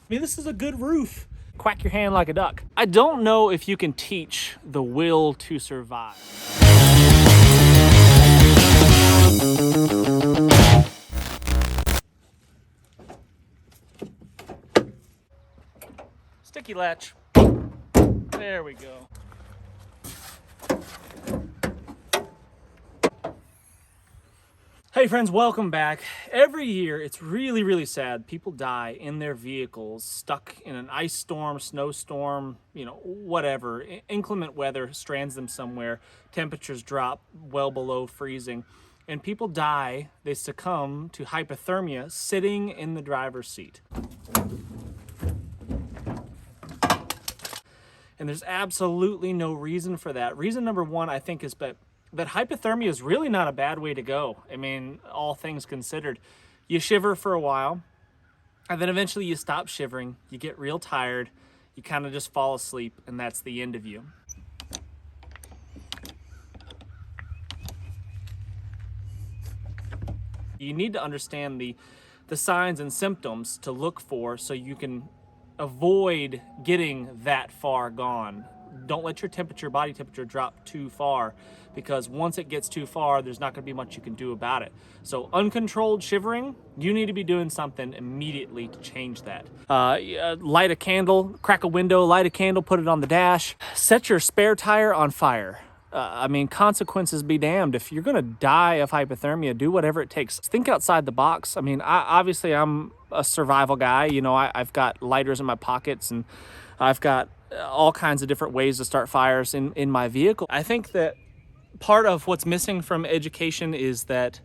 I mean, this is a good roof. Quack your hand like a duck. I don't know if you can teach the will to survive. Sticky latch. There we go. Hey friends, welcome back. Every year, it's really sad. People die in their vehicles, stuck in an ice storm, snowstorm, whatever. Inclement weather strands them somewhere. Temperatures drop well below freezing. And people die, they succumb to hypothermia sitting in the driver's seat. And there's absolutely no reason for that. Reason number one, I think, is that hypothermia is really not a bad way to go. I mean, all things considered. You shiver for a while, and then eventually you stop shivering, you get real tired, you kind of just fall asleep, and that's the end of you. You need to understand the signs and symptoms to look for so you can avoid getting that far gone. Don't let your body temperature drop too far, because once it gets too far, there's not going to be much you can do about it. So uncontrolled shivering, you need to be doing something immediately to change that. Light a candle, crack a window, light a candle, put it on the dash. Set your spare tire on fire. I mean, consequences be damned. If you're going to die of hypothermia, do whatever it takes. Think outside the box. I mean, obviously I'm a survival guy. I've got lighters in my pockets, and I've got all kinds of different ways to start fires in my vehicle. I think that part of what's missing from education is that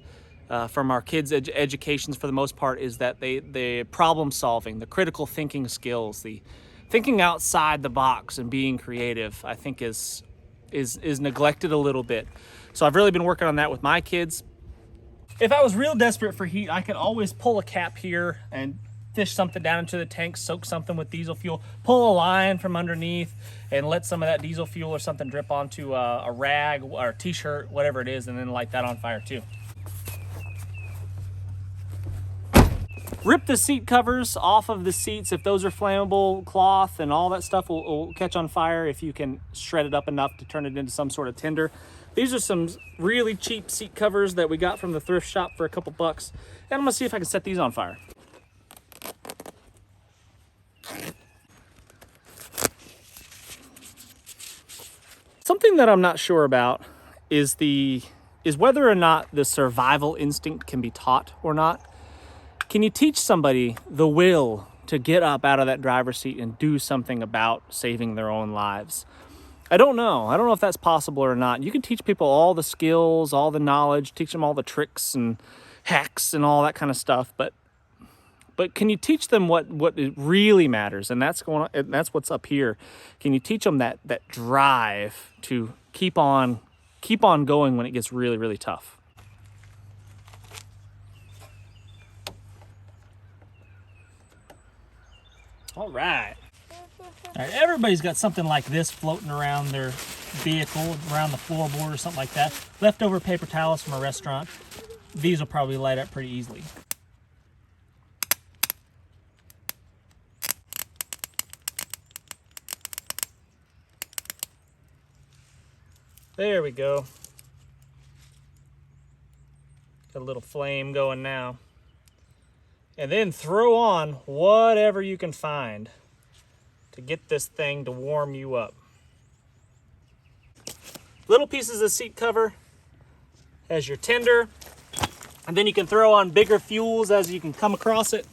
from our kids' educations for the most part is that the problem solving, the critical thinking skills, the thinking outside the box and being creative, I think is neglected a little bit. So I've really been working on that with my kids. If I was real desperate for heat, I could always pull a cap here and fish something down into the tank, soak something with diesel fuel, pull a line from underneath, and let some of that diesel fuel or something drip onto a rag or a t-shirt, whatever it is, and then light that on fire too. Rip the seat covers off of the seats. If those are flammable, cloth and all that stuff will catch on fire if you can shred it up enough to turn it into some sort of tinder. These are some really cheap seat covers that we got from the thrift shop for a couple bucks. And I'm gonna see if I can set these on fire. Something that I'm not sure about is whether or not the survival instinct can be taught or not. Can you teach somebody the will to get up out of that driver's seat and do something about saving their own lives? I don't know. I don't know if that's possible or not. You can teach people all the skills, all the knowledge, teach them all the tricks and hacks and all that kind of stuff, but can you teach them what it really matters? And that's what's up here. Can you teach them that drive to keep on going when it gets really tough? All right, everybody's got something like this floating around their vehicle, around the floorboard or something like that. Leftover paper towels from a restaurant. These will probably light up pretty easily. There we go. Got a little flame going now. And then throw on whatever you can find to get this thing to warm you up. Little pieces of seat cover as your tinder. And then you can throw on bigger fuels as you can come across it.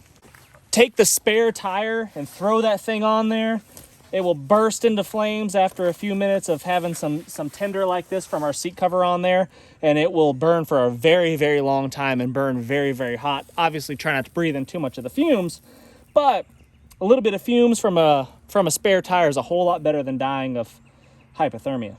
Take the spare tire and throw that thing on there. It will burst into flames after a few minutes of having some tinder like this from our seat cover on there, and it will burn for a very long time and burn very hot. Obviously try not to breathe in too much of the fumes, but a little bit of fumes from a spare tire is a whole lot better than dying of hypothermia.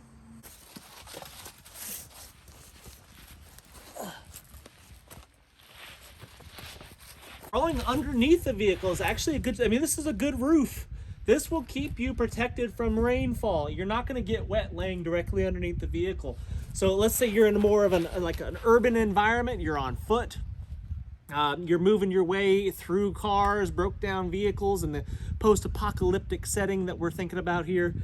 Crawling underneath the vehicle is actually this is a good roof. This will keep you protected from rainfall. You're not going to get wet laying directly underneath the vehicle. So let's say you're in more of an urban environment, you're on foot, You're moving your way through cars, broke down vehicles in the post-apocalyptic setting that we're thinking about here.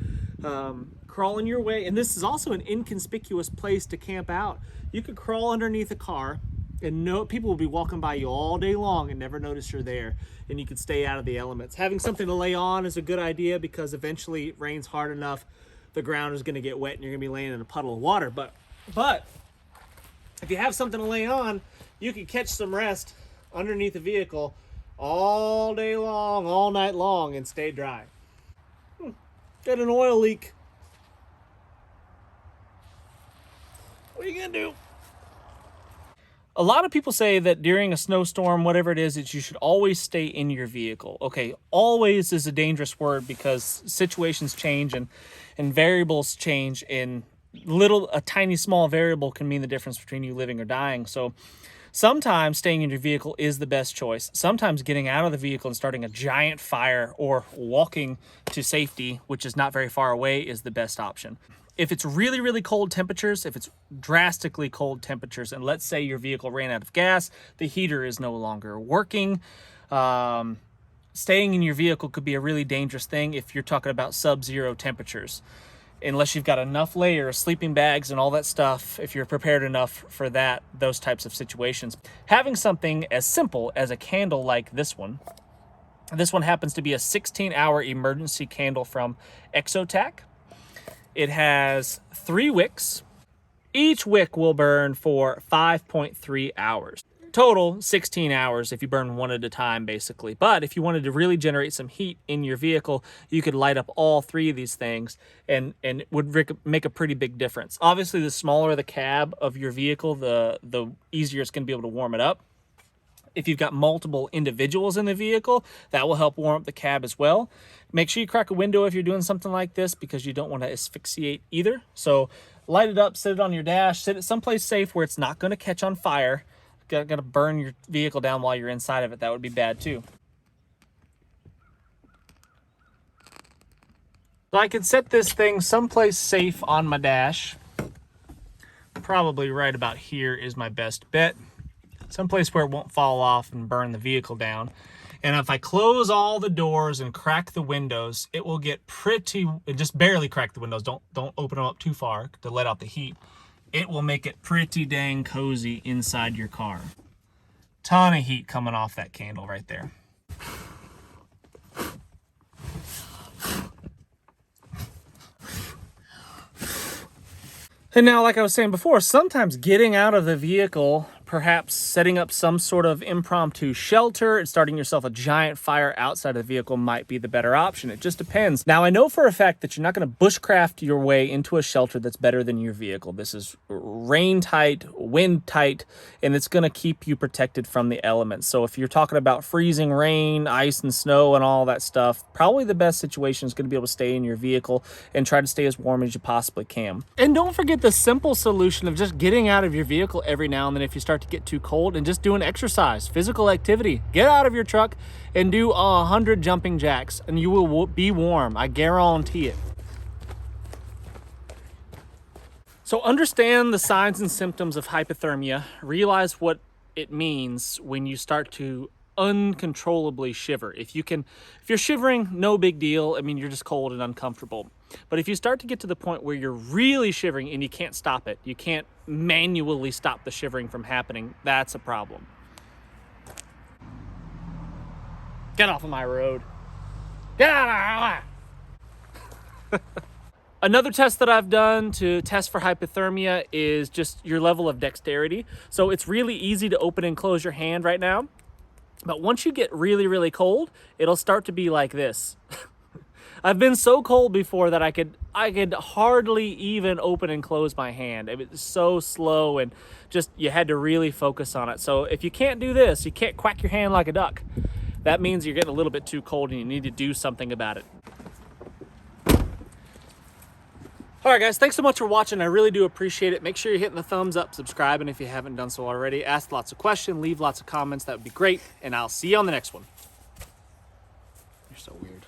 Crawling your way, and this is also an inconspicuous place to camp out. You could crawl underneath a car and people will be walking by you all day long and never notice you're there, and you could stay out of the elements. Having something to lay on is a good idea because eventually it rains hard enough, the ground is going to get wet and you're going to be laying in a puddle of water. But if you have something to lay on, you can catch some rest underneath the vehicle all day long, all night long, and stay dry. Got an oil leak. What are you gonna do? A lot of people say that during a snowstorm, whatever it is, that you should always stay in your vehicle. Okay, always is a dangerous word because situations change and variables change, and a tiny small variable can mean the difference between you living or dying. So sometimes staying in your vehicle is the best choice. Sometimes getting out of the vehicle and starting a giant fire or walking to safety, which is not very far away, is the best option. If it's really, really cold temperatures, if it's drastically cold temperatures, and let's say your vehicle ran out of gas, the heater is no longer working, staying in your vehicle could be a really dangerous thing if you're talking about sub-zero temperatures. Unless you've got enough layers, sleeping bags, and all that stuff, if you're prepared enough for those types of situations. Having something as simple as a candle like this one happens to be a 16-hour emergency candle from Exotac. It has 3 wicks. Each wick will burn for 5.3 hours. Total 16 hours if you burn one at a time, basically. But if you wanted to really generate some heat in your vehicle, you could light up all 3 of these things and it would make a pretty big difference. Obviously, the smaller the cab of your vehicle, the easier it's going to be able to warm it up. If you've got multiple individuals in the vehicle, that will help warm up the cab as well. Make sure you crack a window if you're doing something like this because you don't want to asphyxiate either. So light it up, sit it on your dash, sit it someplace safe where it's not going to catch on fire. Got to burn your vehicle down while you're inside of it. That would be bad too. So I could set this thing someplace safe on my dash. Probably right about here is my best bet. Someplace where it won't fall off and burn the vehicle down. And if I close all the doors and crack the windows, it will get just barely crack the windows. Don't open them up too far to let out the heat. It will make it pretty dang cozy inside your car. Ton of heat coming off that candle right there. And now, like I was saying before, sometimes getting out of the vehicle, perhaps setting up some sort of impromptu shelter and starting yourself a giant fire outside of the vehicle might be the better option. It just depends. Now, I know for a fact that you're not going to bushcraft your way into a shelter that's better than your vehicle. This is rain tight, wind tight, and it's going to keep you protected from the elements. So if you're talking about freezing rain, ice and snow and all that stuff, probably the best situation is going to be able to stay in your vehicle and try to stay as warm as you possibly can. And don't forget the simple solution of just getting out of your vehicle every now and then if you start to get too cold, and just do an exercise, physical activity. Get out of your truck and do 100 jumping jacks and you will be warm. I guarantee it. So understand the signs and symptoms of hypothermia. Realize what it means when you start to uncontrollably shiver. If you're shivering, no big deal. I mean, you're just cold and uncomfortable. But if you start to get to the point where you're really shivering and you can't stop it, you can't manually stop the shivering from happening, that's a problem. Get off of my road. Get out of Another test that I've done to test for hypothermia is just your level of dexterity. So it's really easy to open and close your hand right now. But once you get really, really cold, it'll start to be like this. I've been so cold before that I could hardly even open and close my hand. It was so slow and just you had to really focus on it. So if you can't do this, you can't quack your hand like a duck. That means you're getting a little bit too cold and you need to do something about it. All right, guys, thanks so much for watching. I really do appreciate it. Make sure you're hitting the thumbs up, subscribing if you haven't done so already. Ask lots of questions, leave lots of comments. That would be great. And I'll see you on the next one. You're so weird.